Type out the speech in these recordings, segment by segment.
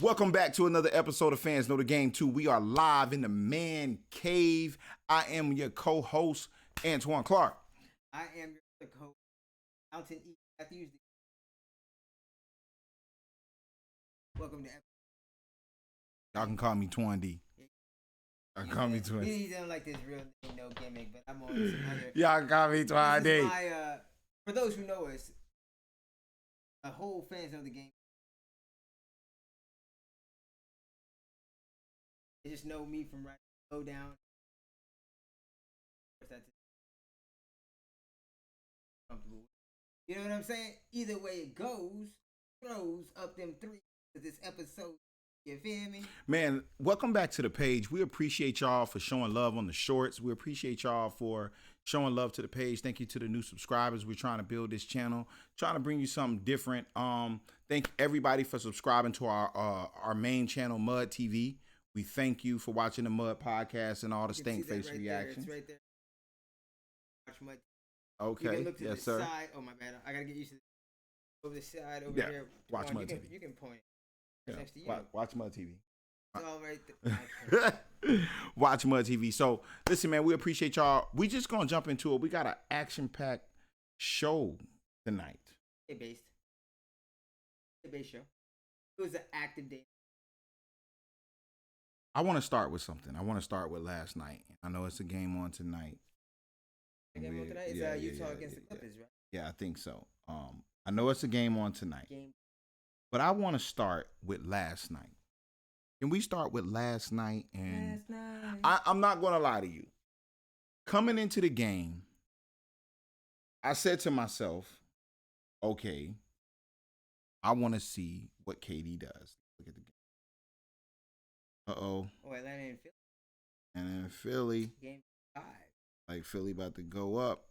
Welcome back to another episode of Fans Know the Game 2. We are live in the man cave. I am your co-host, Antoine Clark. I am your co-host, Mountain E. Matthews. Welcome to episode. Y'all can call me Twan D. Y'all can call me Twan D. He don't like this real name, no gimmick, but I'm on some other. Y'all can call me Twan D. For those who know us, a whole Fans Know the Game. They just know me from right low down. That's comfortable. You know what I'm saying? Either way it goes, throws up them three to this episode. You feel me? Man, welcome back to the page. We appreciate y'all for showing love on the shorts. We appreciate y'all for showing love to the page. Thank you to the new subscribers. We're trying to build this channel, trying to bring you something different. Thank everybody for subscribing to our main channel, Mud TV. We thank you for watching the Mud podcast and all the stank face reactions. It's right there. Watch Mud. Okay. You can look to yes, the sir. side. Oh my bad. I gotta get used to over the side over Yeah. here. Watch Mud TV. You can point. Yeah. Next to you. Watch Mud TV. It's all right there. Watch Mud TV. So listen, man, we appreciate y'all. We just gonna jump into it. We got an action-packed show tonight. Based show. It was an active day. I want to start with something. I want to start with last night. I know it's a game on tonight. Game on tonight is Utah against the Clippers, right? Yeah, I think so. I know it's a game on tonight. But I want to start with last night. Can we start with last night? And I'm not going to lie to you. Coming into the game, I said to myself, okay, I want to see what KD does. Look at the game. Uh-oh. Oh, Atlanta and Philly. And then Philly. Game 5. Like Philly about to go up.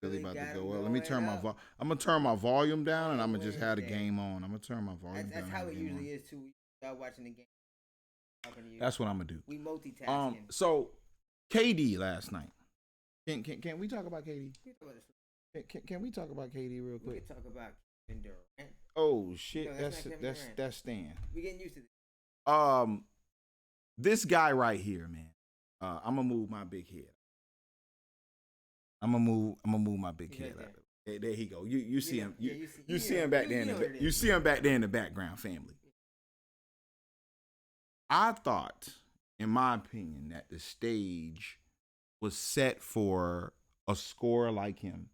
Philly about to go up. Let going me turn my I'm gonna turn my volume down and I'm gonna just have the game on. I'm gonna turn my volume down. That's how it usually is too. We start watching the game. That's what I'm gonna do. We multitasking. So KD last night. Can we talk about KD? Can we talk about KD real quick? We can talk about Kevin Durant. Oh shit, No, that's Stan. We getting used to this. This guy right here, man. I'm gonna move my big head. I'm gonna move my big head up. There he go. You see him. You see him back there. You see him back there in the background, family. I thought, in my opinion, that the stage was set for a scorer like him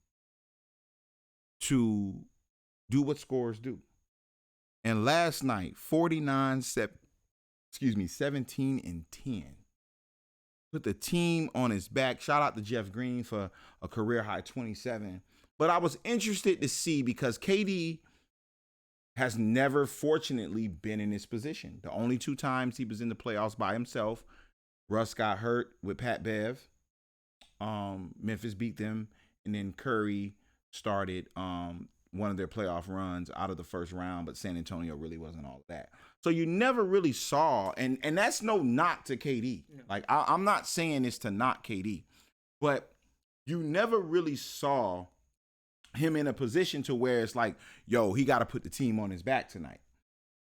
to do what scorers do. And last night, 17 and 10. Put the team on his back. Shout out to Jeff Green for a career high 27. But I was interested to see because KD has never, fortunately, been in this position. The only 2 times he was in the playoffs by himself, Russ got hurt with Pat Bev. Memphis beat them. And then Curry started one of their playoff runs out of the first round, but San Antonio really wasn't all of that. So you never really saw, and that's no knock to KD. No. Like, I'm not saying this to knock KD, but you never really saw him in a position to where it's like, yo, he got to put the team on his back tonight.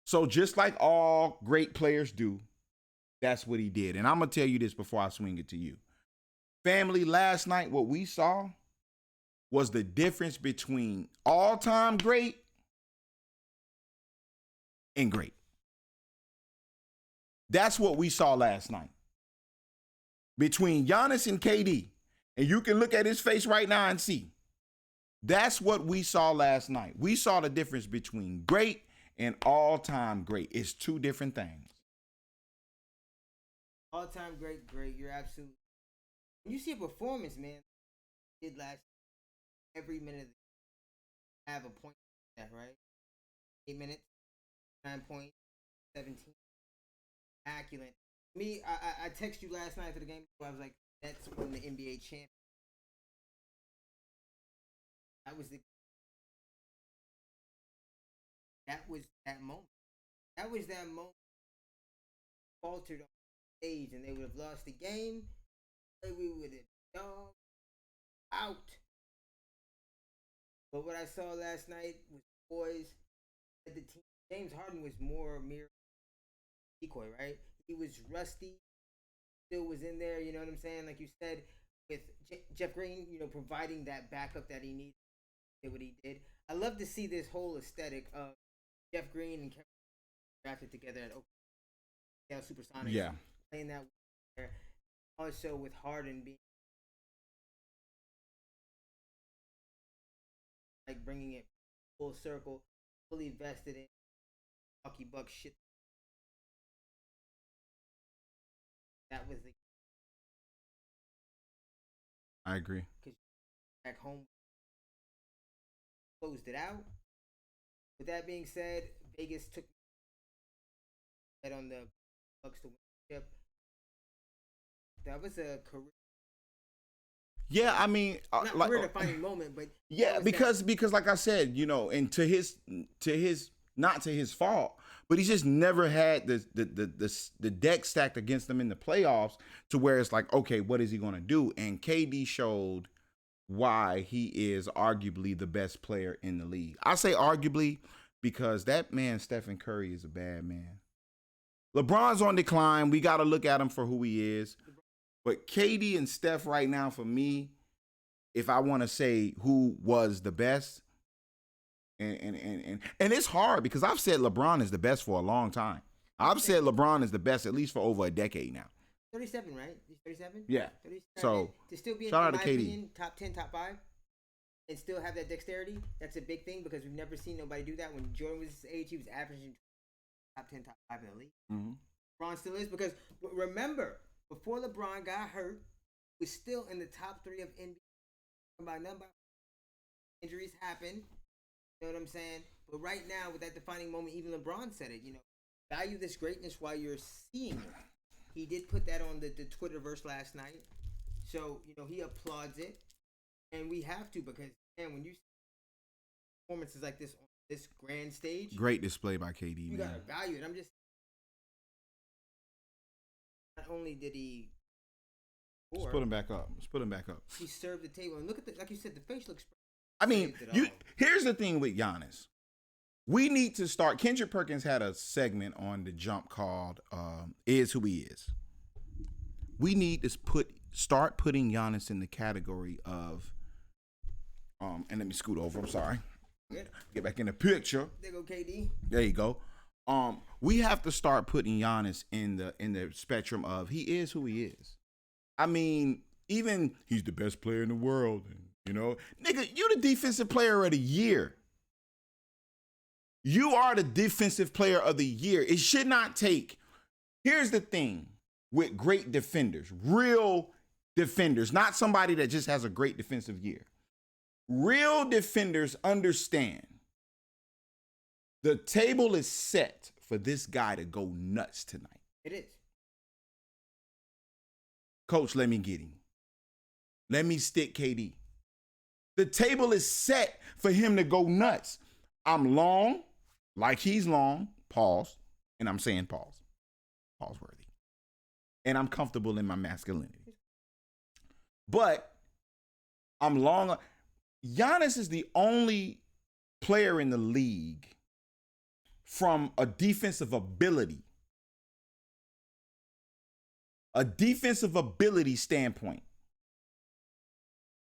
So just like all great players do, that's what he did. And I'm going to tell you this before I swing it to you. Family, last night, what we saw was the difference between all-time great and great. That's what we saw last night. Between Giannis and KD, and you can look at his face right now and see. That's what we saw last night. We saw the difference between great and all-time great. It's 2 different things. All-time great. You're absolutely. When you see a performance, man, did last every minute have a point, right? 8 minutes, 9 points, 17. Accurate. Me, I texted you last night for the game. I was like, that's when the NBA champion. That was that moment. That was that moment. Faltered on stage, and they would have lost the game. We would have dog out. But what I saw last night was boys led the team James Harden was more mere decoy, right? He was rusty, still was in there. You know what I'm saying? Like you said, with Jeff Green, providing that backup that he needed, did what he did. I love to see this whole aesthetic of Jeff Green and Kevin drafted together at Oakland Supersonics. Yeah, playing that there. Also with Harden being like bringing it full circle, fully vested in Milwaukee Bucks shit. That was the I agree. because back home closed it out. With that being said, Vegas took bet on the Bucks to win the chip. That was a career. Yeah, I mean, Not like, career defining moment, but yeah, because like I said, and to his not to his fault, but he's just never had the deck stacked against him in the playoffs to where it's like, okay, what is he gonna do? And KD showed why he is arguably the best player in the league. I say arguably because that man Stephen Curry is a bad man. LeBron's on decline. We got to look at him for who he is. But KD and Steph right now, for me, if I want to say who was the best, and it's hard because I've said LeBron is the best for a long time. I've said LeBron is the best at least for over a decade now. 37, right? He's 37? Yeah. 37. So, to still be shout out in to my KD. opinion, top 10, top 5, and still have that dexterity, that's a big thing because we've never seen nobody do that. When Jordan was his age, he was averaging top 10, top 5 in the league. Mm-hmm. LeBron still is because remember, before LeBron got hurt, he was still in the top 3 of NBA by number. Injuries happen. You know what I'm saying? But right now, with that defining moment, even LeBron said it, value this greatness while you're seeing it. He did put that on the Twitterverse last night. So, he applauds it. And we have to because, man, when you see performances like this on this grand stage. Great display by KD, you man. got to value it. Not only did he Let's put him back up. He served the table. And look at like you said, the facial expression. I mean, here's the thing with Giannis. We need to start. Kendrick Perkins had a segment on the Jump called "Is Who He Is." We need to start putting Giannis in the category of and let me scoot over. I'm sorry. Get back in the picture. There go KD. There you go. We have to start putting Giannis in the spectrum of he is who he is. I mean, even he's the best player in the world. Nigga, you the defensive player of the year. You are the defensive player of the year. It should not take. Here's the thing with great defenders, real defenders, not somebody that just has a great defensive year. Real defenders understand the table is set for this guy to go nuts tonight. It is. Coach, let me get him. Let me stick KD. The table is set for him to go nuts. I'm long, like he's long, pause, and I'm saying pause. Pause worthy. And I'm comfortable in my masculinity. But I'm long. Giannis is the only player in the league from a defensive ability standpoint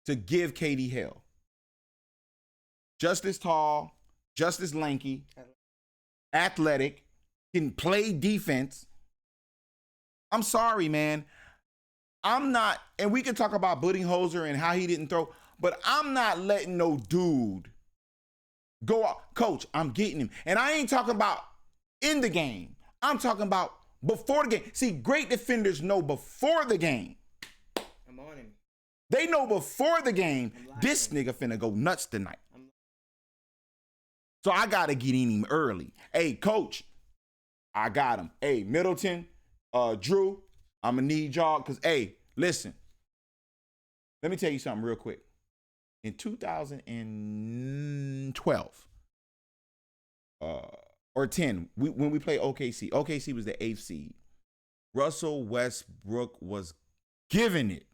to give KD hell. Just as tall, just as lanky, athletic, can play defense. I'm sorry, man. I'm not, and we can talk about Budenholzer and how he didn't throw, but I'm not letting no dude go out. Coach, I'm getting him. And I ain't talking about in the game. I'm talking about before the game. See, great defenders know before the game. I'm on him. They know before the game, this nigga finna go nuts tonight. So I got to get in him early. Hey, coach, I got him. Hey, Middleton, Drew, I'm going to need y'all because, hey, listen. Let me tell you something real quick. In 2012 or 10, when we played OKC was the 8th seed. Russell Westbrook was giving it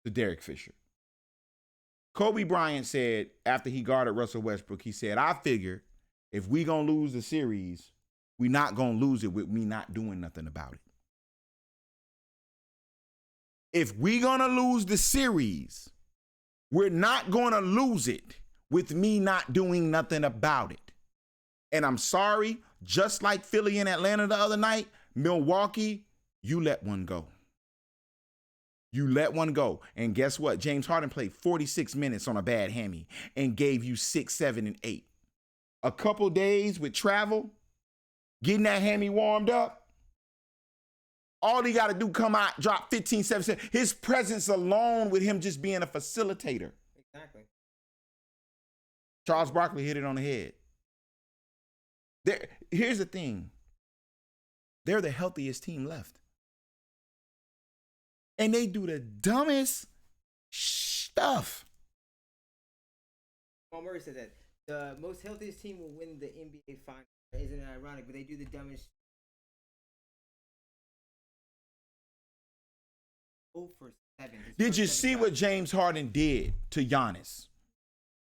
to Derek Fisher. Kobe Bryant said after he guarded Russell Westbrook, he said, I figured If we gonna lose the series, we not gonna lose it with me not doing nothing about it. If we gonna lose the series, we're not gonna lose it with me not doing nothing about it. And I'm sorry, just like Philly and Atlanta the other night, Milwaukee, you let one go. You let one go. And guess what? James Harden played 46 minutes on a bad hammy and gave you 6, 7, and 8. A couple days with travel, getting that hammy warmed up, all he got to do come out, drop 15, 17. His presence alone with him just being a facilitator. Exactly. Charles Barkley hit it on the head. Here's the thing. They're the healthiest team left. And they do the dumbest stuff. Paul Murray said that the most healthiest team will win the NBA Finals. Isn't it ironic? But they do the dumbest. 0 for 7. Did you see what James Harden did to Giannis?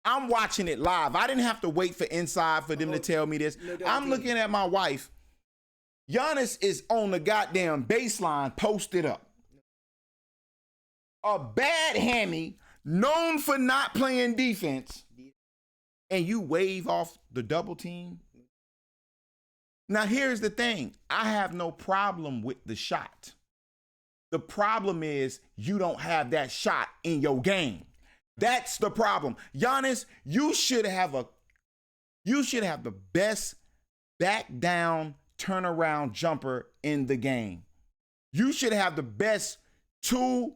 I'm watching it live. I didn't have to wait for Inside for them to tell me this. I'm looking at my wife. Giannis is on the goddamn baseline posted up. A bad hammy, known for not playing defense, and you wave off the double team? Now, here's the thing. I have no problem with the shot. The problem is you don't have that shot in your game. That's the problem. Giannis, you should have the best back down turnaround jumper in the game. You should have the best 2-3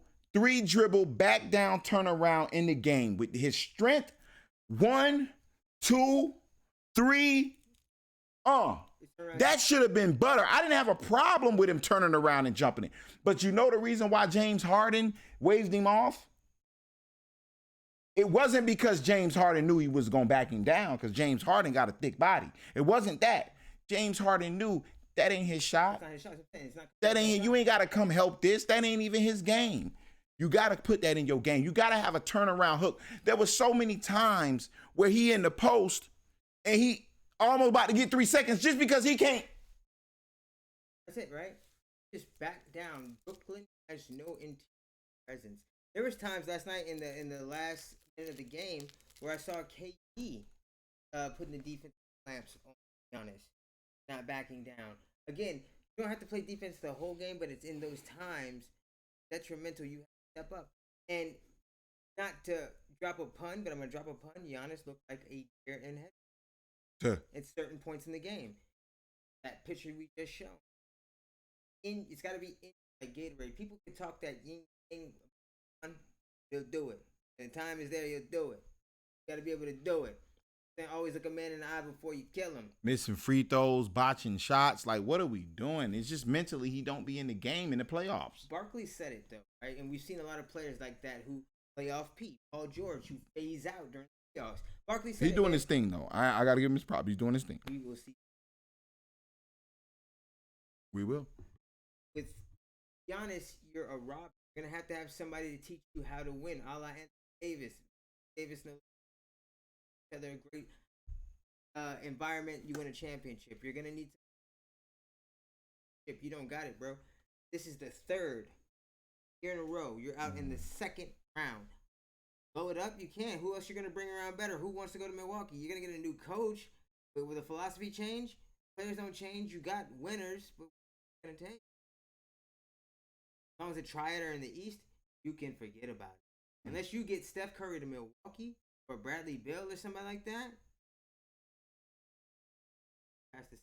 dribble back down turnaround in the game with his strength. 1, 2, 3. That should have been butter. I didn't have a problem with him turning around and jumping it. But you know the reason why James Harden waved him off? It wasn't because James Harden knew he was going to back him down, because James Harden got a thick body. It wasn't that. James Harden knew that ain't his shot. That ain't, you ain't got to come help this. That ain't even his game. You got to put that in your game. You got to have a turnaround hook. There was so many times where he in the post and he almost about to get 3 seconds just because he can't. That's it, right? Just back down. Brooklyn has no interior presence. There was times last night in the last minute of the game where I saw KD putting the defense clamps on Giannis, not backing down. Again, you don't have to play defense the whole game, but it's in those times detrimental. You have to step up. And not to drop a pun, but I'm going to drop a pun. Giannis looked like a deer in head at certain points in the game. That picture we just showed. It's got to be in like Gatorade. People can talk that yin yang. You'll do it. And the time is there, you'll do it. You got to be able to do it. Then always look a man in the eye before you kill him. Missing free throws, botching shots. Like, what are we doing? It's just mentally he don't be in the game in the playoffs. Barkley said it, though, right? And we've seen a lot of players like that who play off Pete. Paul George, who phase out during the playoffs. Barkley said he's doing his thing, though. I got to give him his props. He's doing his thing. We will see. We will. With Giannis, you're a robber. You're going to have somebody to teach you how to win, a la Anthony Davis. Davis knows each other a great environment. You win a championship. You're going to need to. You don't got it, bro. This is the 3rd year in a row. You're out in the 2nd round. Blow it up, you can. Who else you're going to bring around better? Who wants to go to Milwaukee? You're going to get a new coach, but with a philosophy change, players don't change. You got winners, but what's going to take? As long as the Triad are in the East, you can forget about it. Unless you get Steph Curry to Milwaukee or Bradley Beal or somebody like that, the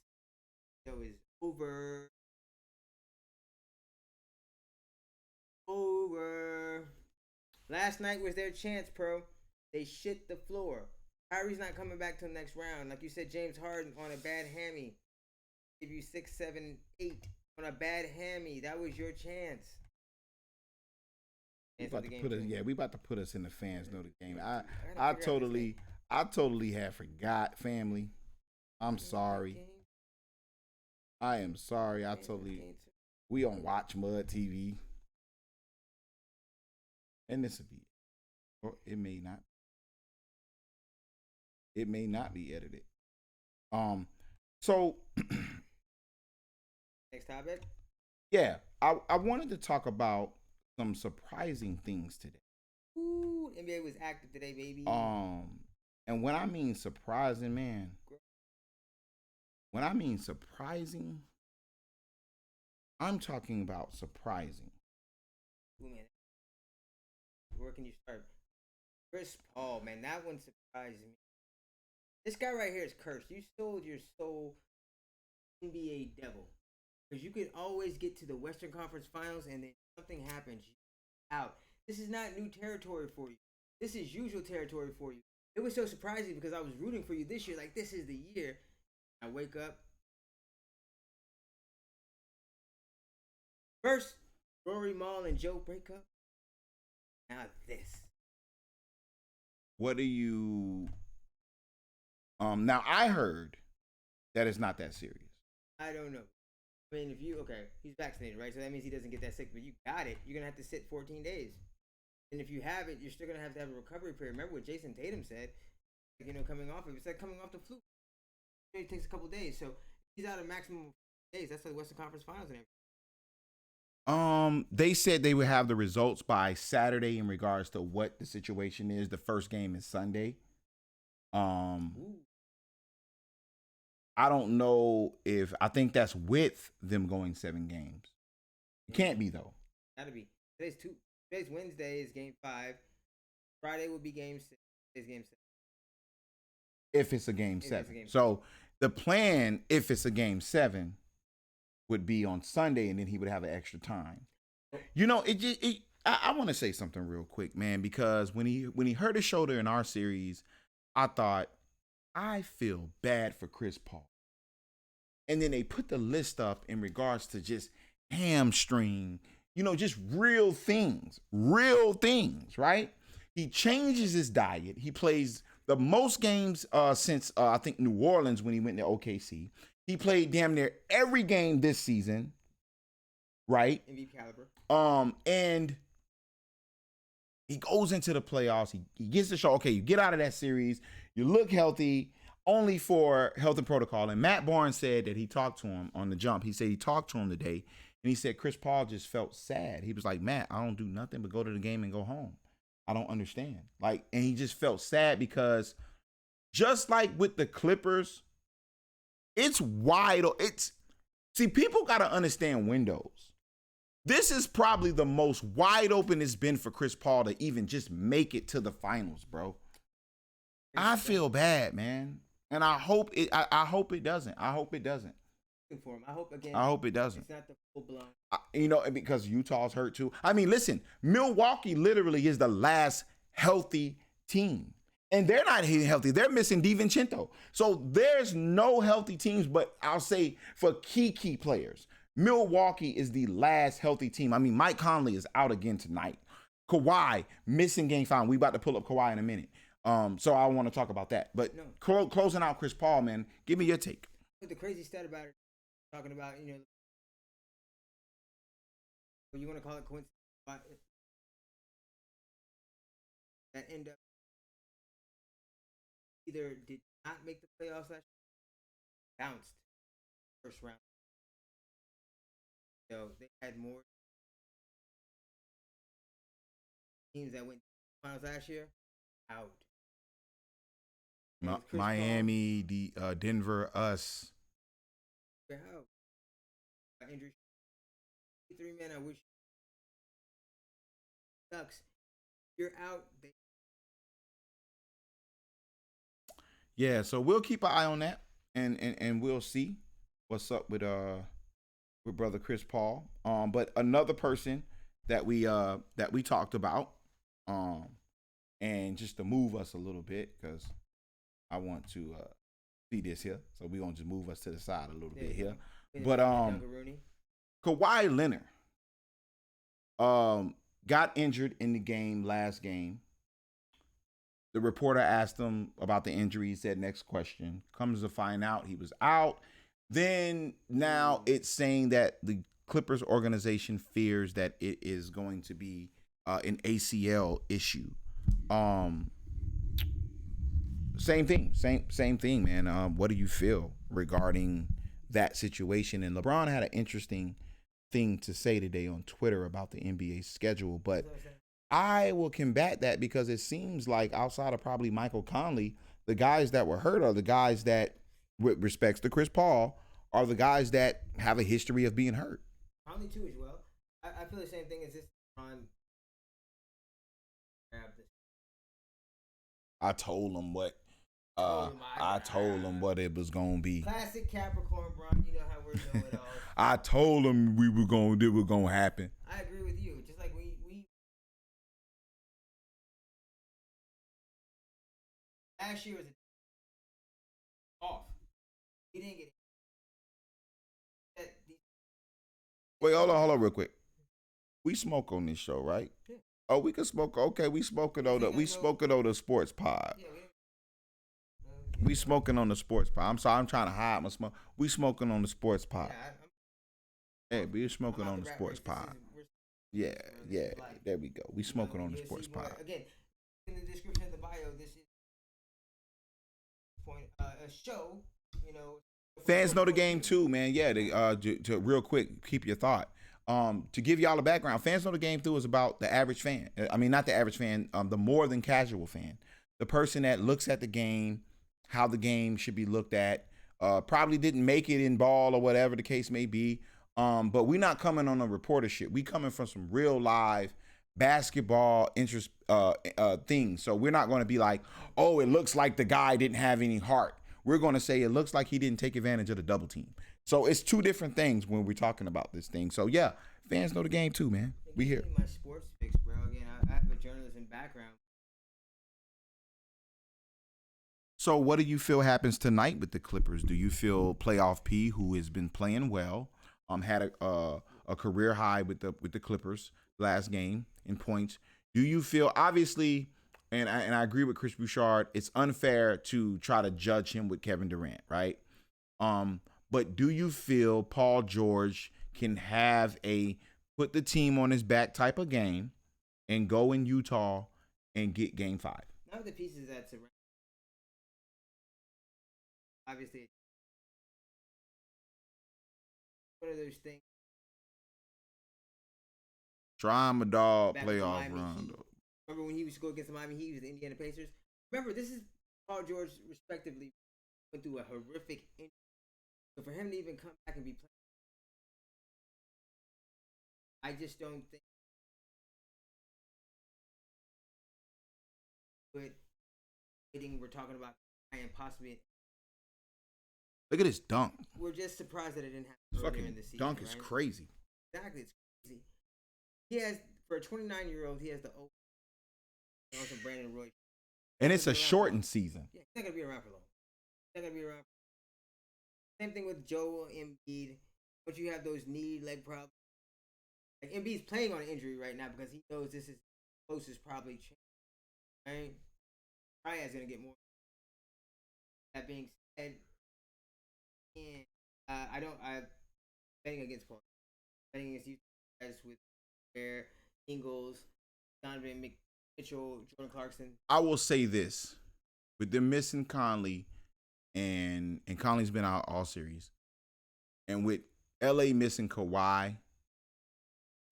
show is over. Last night was their chance, pro. They shit the floor. Kyrie's not coming back till next round. Like you said, James Harden on a bad hammy. Give you 6, 7, 8 on a bad hammy. That was your chance. We about to put us in the fans know the game. I totally have forgot, family. I'm sorry. I am sorry. We on Watch Mud TV. And this will be, or it may not. It may not be edited. So Next topic. yeah, I wanted to talk about some surprising things today. Ooh, NBA was active today, baby. And when I mean surprising, man, when I mean surprising, I'm talking about surprising. Ooh, man. Where can you start? Chris Paul, man, that one surprised me. This guy right here is cursed. You sold your soul, NBA devil, because you could always get to the Western Conference Finals, and then something happens, you out. This is not new territory for you. This is usual territory for you. It was so surprising because I was rooting for you this year. Like, this is the year. I wake up. First, Rory Maul and Joe break up. Now this. What do you now I heard that it's not that serious. I don't know. I mean, if you, okay, he's vaccinated, right? So that means he doesn't get that sick, but you got it. You're going to have to sit 14 days. And if you have it, you're still going to have a recovery period. Remember what Jason Tatum said, coming off of it. It's like coming off the flu. It takes a couple days. So he's out a maximum of days. That's like Western Conference Finals and everything. They said they would have the results by Saturday in regards to what the situation is. The first game is Sunday. Ooh. I don't know if I think that's with them going 7 games. It can't be though. Gotta be. Today's Wednesday is game 5. Friday will be game 6. Today's game 7. If it's a game 7. So the plan, if it's a game 7, would be on Sunday, and then he would have an extra time. You know, I want to say something real quick, man, because when he hurt his shoulder in our series, I thought, I feel bad for Chris Paul. And then they put the list up in regards to just hamstring, just real things, right? He changes his diet. He plays the most games since I think New Orleans when he went to OKC. He played damn near every game this season, right? MVP caliber. And he goes into the playoffs. He gets the show. Okay, you get out of that series. You look healthy, only for health and protocol. And Matt Barnes said that he talked to him on the jump. He said he talked to him today, and he said Chris Paul just felt sad. He was like, Matt, I don't do nothing but go to the game and go home. I don't understand. And he just felt sad because just like with the Clippers, it's wide. See, people got to understand windows. This is probably the most wide open it's been for Chris Paul to even just make it to the finals, bro. I feel bad, man. And I hope it doesn't. I hope it doesn't. For him. I hope it doesn't. It's not the full blown. Because Utah's hurt too. I mean, listen, Milwaukee literally is the last healthy team. And they're not healthy. They're missing DiVincenzo. So there's no healthy teams, but I'll say for key players, Milwaukee is the last healthy team. I mean, Mike Conley is out again tonight. Kawhi missing game 5. We about to pull up Kawhi in a minute. So I want to talk about that. But closing out Chris Paul, man, give me your take. The crazy stat about it, talking about, what you want to call it coincidence, that end up either did not make the playoffs last year, bounced first round. So they had more teams that went to the finals last year out. Miami, Denver, us. They're out. Injury. 3 men. I wish sucks. You're out. Yeah, so we'll keep an eye on that, and we'll see what's up with brother Chris Paul. But another person that we talked about, and just to move us a little bit, because I want to see this here, so we're gonna just move us to the side a little bit here. But Kawhi Leonard got injured in the last game. The reporter asked him about the injury. He said, next question. Comes to find out he was out. Then now it's saying that the Clippers organization fears that it is going to be an ACL issue. Same thing. Same thing, man. What do you feel regarding that situation? And LeBron had an interesting thing to say today on Twitter about the NBA schedule, but I will combat that because it seems like outside of probably Michael Conley, the guys that were hurt are the guys that, with respects to Chris Paul, are the guys that have a history of being hurt. Conley too as well. I feel the same thing as this on. I told him what. Oh I told him what it was gonna be. Classic Capricorn, Bron. You know how we're doing it all. I told him it was gonna happen. I agree with you. Just like we last year was off. We didn't get it. Wait, hold on, real quick. We smoke on this show, right? Yeah. Oh, we can smoke. Okay, we smoking on the sports pod. Yeah, we smoking on the sports pod. I'm sorry, I'm trying to hide my smoke. We smoking on the sports pod. Hey, we smoking on the sports pod. Yeah. There we go. We smoking on the sports pod. Again, in the description of the bio, this is a show. Fans know the game too, man. Yeah. To real quick, keep your thought. To give y'all a background, Fans Know the Game Through is about the average fan. I mean, not the average fan, the more than casual fan. The person that looks at the game, how the game should be looked at, probably didn't make it in ball or whatever the case may be. But we're not coming on a reporter shit. We coming from some real live basketball interest things. So we're not going to be like, oh, it looks like the guy didn't have any heart. We're going to say it looks like he didn't take advantage of the double team. So it's two different things when we're talking about this thing. So yeah, fans know the game too, man. We here. My sports picks, bro. Again, I have a journalism background. So what do you feel happens tonight with the Clippers? Do you feel playoff P, who has been playing well, had a career high with the Clippers last game in points? Do you feel, obviously, and I agree with Chris Bouchard, it's unfair to try to judge him with Kevin Durant, right? But do you feel Paul George can have a put the team on his back type of game and go in Utah and get game 5? Not the pieces that surround. Obviously, one of those things. Try him a dog playoff run. Remember when he used to go against the Miami Heat with the Indiana Pacers? Remember, this is Paul George, respectively, went through a horrific injury. So for him to even come back and be playing, I just don't think. But we're talking about and possibly. Look at his dunk. We're just surprised that it didn't happen earlier in the season. Dunk is crazy. Exactly, it's crazy. He has, for a 29-year-old, he has the old. Also, Brandon Roy. And it's a shortened season. Yeah, he's not gonna be around for long. He's not gonna be around. Same thing with Joel Embiid. But you have those knee, leg problems. Like Embiid's playing on an injury right now because he knows this is closest probably change. Right? Triad's gonna get more. That being said, and I'm betting against Paul. Betting against you guys with Bear, Ingles, Donovan Mitchell, Jordan Clarkson. I will say this. With them missing Conley, and Conley's been out all series, and with LA missing Kawhi,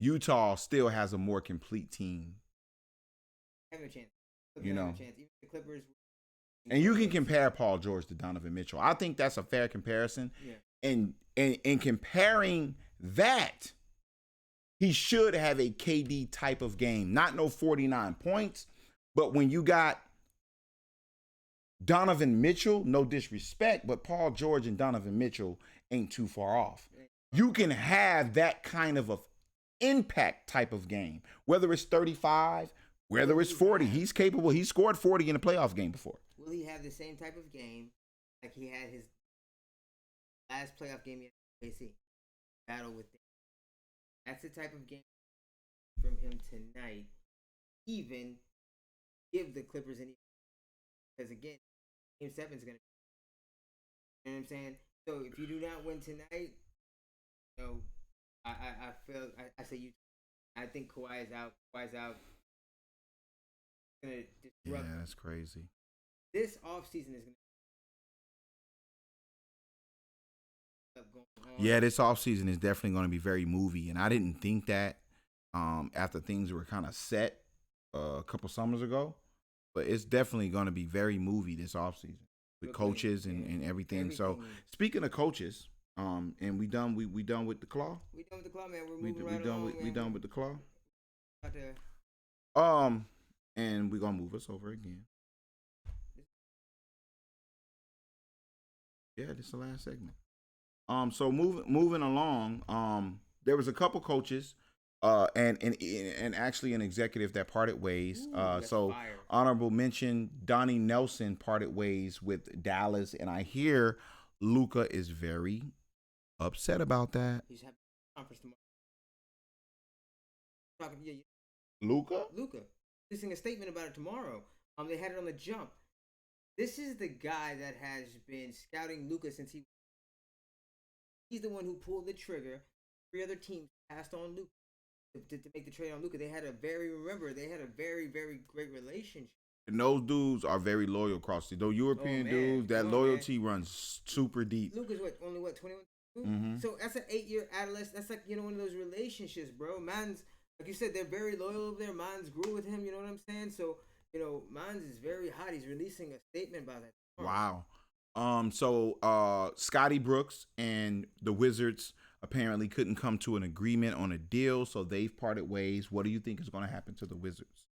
Utah still has a more complete team. Have a chance. You know. Have a chance. Even the Clippers. And you can compare Paul George to Donovan Mitchell. I think that's a fair comparison. Yeah. And in comparing that, he should have a KD type of game. Not no 49 points, but when you got Donovan Mitchell, no disrespect, but Paul George and Donovan Mitchell ain't too far off. You can have that kind of a impact type of game, whether it's 35, whether it's 40. He's capable. He scored 40 in a playoff game before. Will he have the same type of game like he had his last playoff game in KC? Battle with them. That's the type of game from him tonight. Even give the Clippers any, because again, Game 7 is gonna. You know what I'm saying? So if you do not win tonight, you know, I feel I say you. I think Kawhi is out. Kawhi's out. Gonna disrupt. Yeah, that's crazy. this offseason is going on. Yeah, this offseason is definitely going to be very movie, and I didn't think that after things were kind of set a couple summers ago, but it's definitely going to be very movie this offseason with coaches and everything. So speaking of coaches, and we done with the claw. We done with the claw, man. We're moving right along. We done with the claw. Out there. And we're gonna move us over again. Yeah, this is the last segment. So moving along, there was a couple coaches, and actually an executive that parted ways. So fire. Honorable mention, Donnie Nelson parted ways with Dallas, and I hear Luka is very upset about that. He's having a conference tomorrow. Luka Releasing a statement about it tomorrow. They had it on the jump. This is the guy that has been scouting Luka since he's the one who pulled the trigger. 3 other teams passed on Luka to make the trade on Luka. They had a very very great relationship. And those dudes are very loyal across the European dudes. That loyalty runs super deep. Luka's only 21? Mm-hmm. So that's an 8-year adolescent. That's like, one of those relationships, bro. Man's, like you said, they're very loyal over there. Mans grew with him, you know what I'm saying? So, Mans is very hot. He's releasing a statement about that tomorrow. Wow. So Scotty Brooks and the Wizards apparently couldn't come to an agreement on a deal, so they've parted ways. What do you think is going to happen to the Wizards?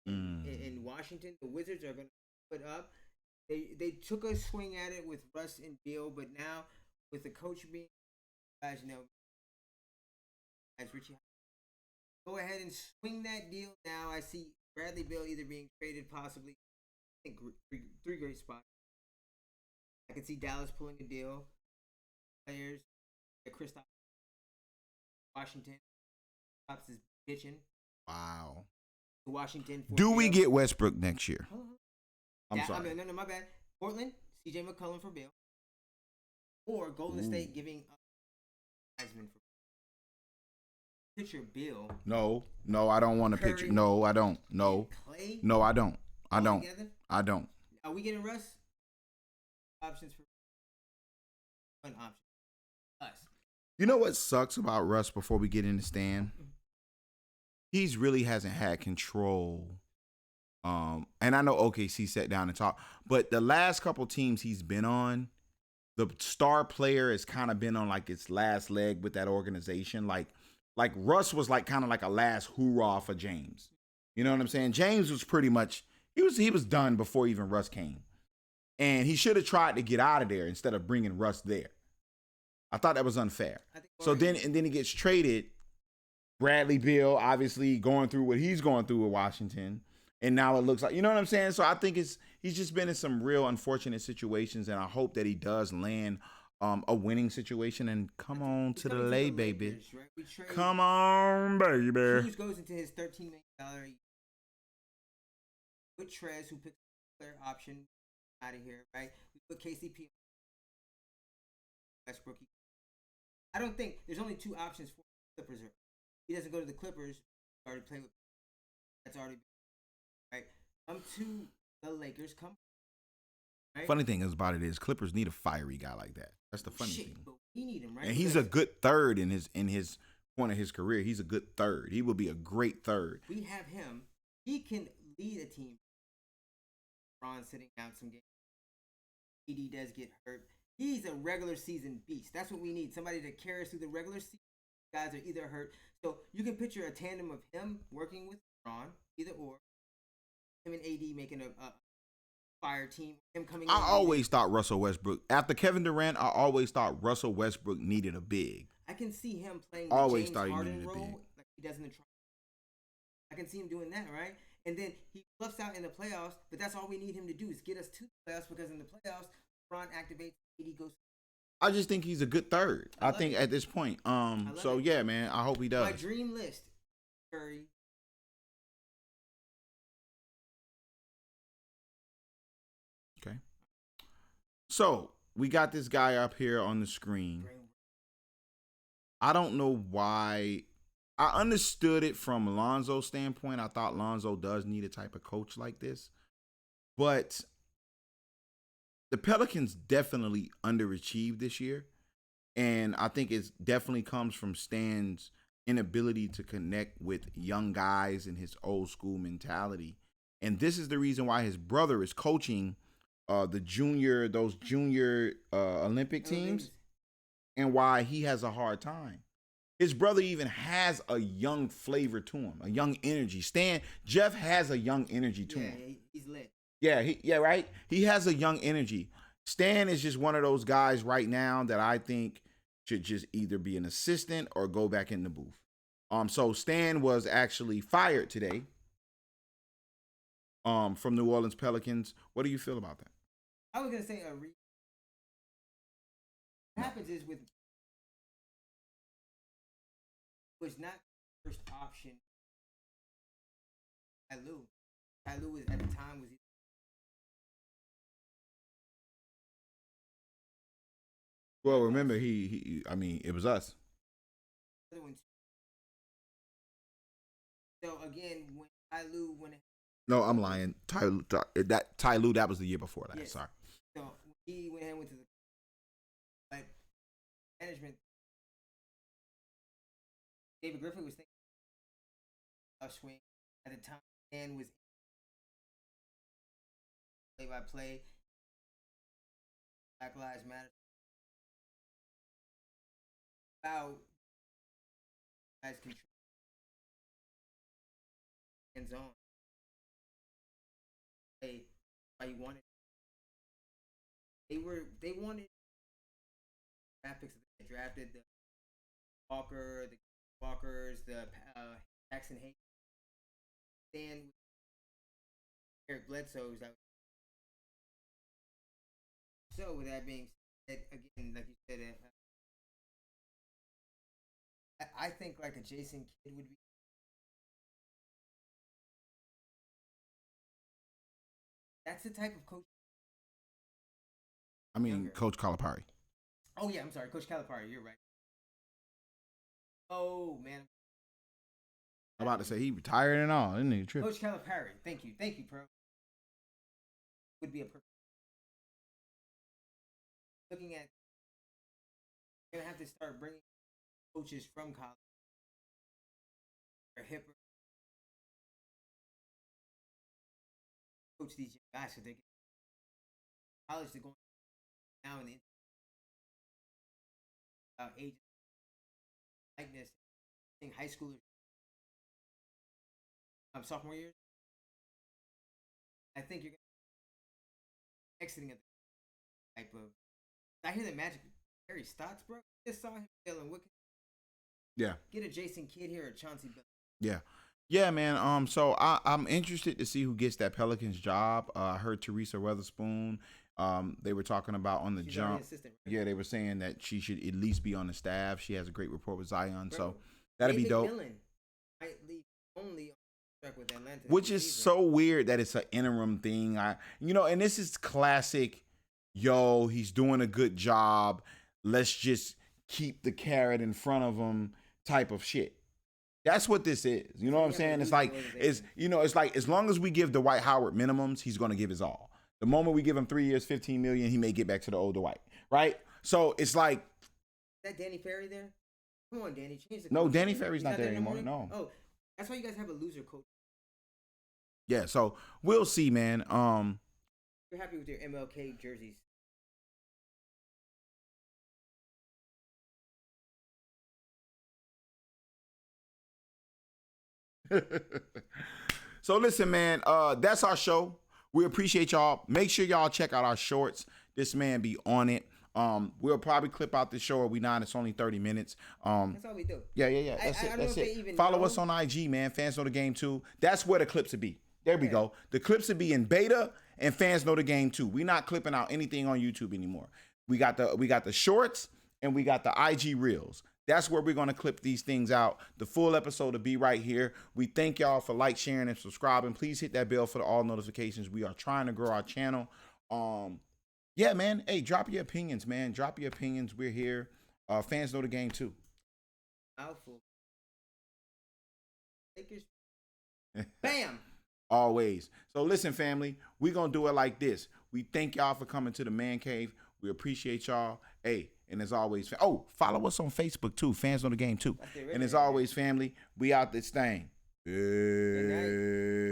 In Washington, the Wizards are going to put up. They took a swing at it with Russ and Beal, but now with the coach being, guys, as Richie, go ahead and swing that deal now. I see Bradley Beal either being traded, possibly. I think three great spots. I can see Dallas pulling a deal. Players, Kristaps, Washington, Kristaps is bitching. Wow. Washington. Do we get Westbrook next year? I'm sorry. No, my bad. Portland, CJ McCollum for Bill. Or Golden State giving up Heisman for picture Bill. No, I don't want to picture. No, I don't. No. Clay? No, I don't. I don't. Together? I don't. Are we getting Russ? Options for one option. Us. You know what sucks about Russ before we get into Stan? He's really hasn't had control. And I know OKC sat down and talked, but the last couple teams he's been on, the star player has kind of been on like its last leg with that organization. Like Russ was like kind of like a last hoorah for James. You know what I'm saying? James was pretty much he was done before even Russ came, and he should have tried to get out of there instead of bringing Russ there. I thought that was unfair. So then he gets traded. Bradley Beal obviously going through what he's going through with Washington. And now it looks like, you know what I'm saying? So I think he's just been in some real unfortunate situations, and I hope that he does land a winning situation. And come on to the lay, baby. Right? Come on, baby. Cruz goes into his $13 million with Trez, who picked a player option out of here, right? We put KCP Westbrook. I don't think there's only 2 options for the Clippers. He doesn't go to the Clippers. Already played with. That's already been, right. Come to the Lakers. Come. Right? Funny thing about it is Clippers need a fiery guy like that. That's the funny thing. But we need him, right? And he's a good third in his point of his career. He's a good third. He will be a great third. We have him. He can lead a team. Ron sitting out some games. AD does get hurt. He's a regular season beast. That's what we need. Somebody to carry us through the regular season. Guys are either hurt. So you can picture a tandem of him working with Ron, either or. Him and AD making a fire team. Him coming. I always thought Russell Westbrook, after Kevin Durant, I always thought Russell Westbrook needed a big. I can see him playing the James thought he Harden needed a role big. like he does in the trial. I can see him doing that, right? And then he fluffs out in the playoffs, but that's all we need him to do is get us to the playoffs, because in the playoffs, Ron activates, AD goes. I just think he's a good third. I think at this point. So yeah, man, I hope he does. My dream list: Curry. Okay. So we got this guy up here on the screen. I don't know why I understood it from Lonzo's standpoint. I thought Lonzo does need a type of coach like this. But the Pelicans definitely underachieved this year. And I think it definitely comes from Stan's inability to connect with young guys and his old school mentality. And this is the reason why his brother is coaching those junior Olympic teams, and why he has a hard time. His brother even has a young flavor to him, a young energy. Jeff has a young energy to him. Yeah, he's lit. Yeah, right. He has a young energy. Stan is just one of those guys right now that I think should just either be an assistant or go back in the booth. So Stan was actually fired today. From New Orleans Pelicans. What do you feel about that? I was gonna say what happens is was not first option. Ty Lue was at the time was. Well, remember he I mean, it was us. So again, when Ty Lue No, I'm lying. Ty Lue, that was the year before that. Yes. Sorry. So he went to the management. David Griffin was thinking swing at the time, and was play-by-play. Black Lives Matter. About guys control hands on. Why you wanted? They wanted graphics. They drafted the Walkers, the Jackson Hayes, then Eric Bledsoe's out. So with that being said, again, like you said, I think like a Jason Kidd would be. That's the type of coach. I mean, younger. Coach Calipari. Oh yeah, I'm sorry, Coach Calipari. You're right. Oh man, I'm about to say he retired and all, isn't he? Trip. Coach Calipari. Thank you, pro. Would be a perfect. Looking at, you're gonna have to start bringing coaches from college. They're hipper. Coach these guys so they get college. They're going now in the age likeness. I think high schoolers. Sophomore years. I think you're exiting a type of. I hear the Magic Harry Stotts, bro. Just saw him feeling wicked. Yeah. Get a Jason Kidd here or Chauncey Billups. Yeah. Yeah, man. So I'm interested to see who gets that Pelicans job. I heard Teresa Weatherspoon. They were talking about on the She's jump. Right? Yeah, they were saying that she should at least be on the staff. She has a great rapport with Zion, bro, so that'd be dope. Might leave only with Atlanta, which is so weird that it's an interim thing. And this is classic. Yo, he's doing a good job. Let's just keep the carrot in front of him type of shit. That's what this is. You know what I'm saying? It's like it's like as long as we give Dwight Howard minimums, he's gonna give his all. The moment we give him 3 years, $15 million, he may get back to the old Dwight, right? So it's like, is that Danny Ferry there? Come on, Danny, change the. No, Danny Ferry's not there anymore. No. Oh, that's why you guys have a loser coach. Yeah, so we'll see, man. You're happy with your MLK jerseys. So listen, man, that's our show. We appreciate y'all. Make sure y'all check out our shorts. This man be on it. We'll probably clip out the show, or we not. It's only 30 minutes. That's all we do. Yeah. That's it. Follow us on IG, man. Fans Know the Game too. That's where the clips will be. There we go. The clips will be in beta, and Fans Know the Game too. We're not clipping out anything on YouTube anymore. We got the shorts, and we got the IG reels. That's where we're going to clip these things out. The full episode will be right here. We thank y'all for sharing, and subscribing. Please hit that bell for all notifications. We are trying to grow our channel. Yeah, man. Hey, drop your opinions, man. Drop your opinions. We're here. Fans Know the Game too. Mouthful. Lakers. Bam. Always. So listen, family, we gonna do it like this. We thank y'all for coming to the Man Cave. We appreciate y'all. Hey, and as always, follow us on Facebook too. Fans on the Game too. And as always, family, we out this thing. Good night.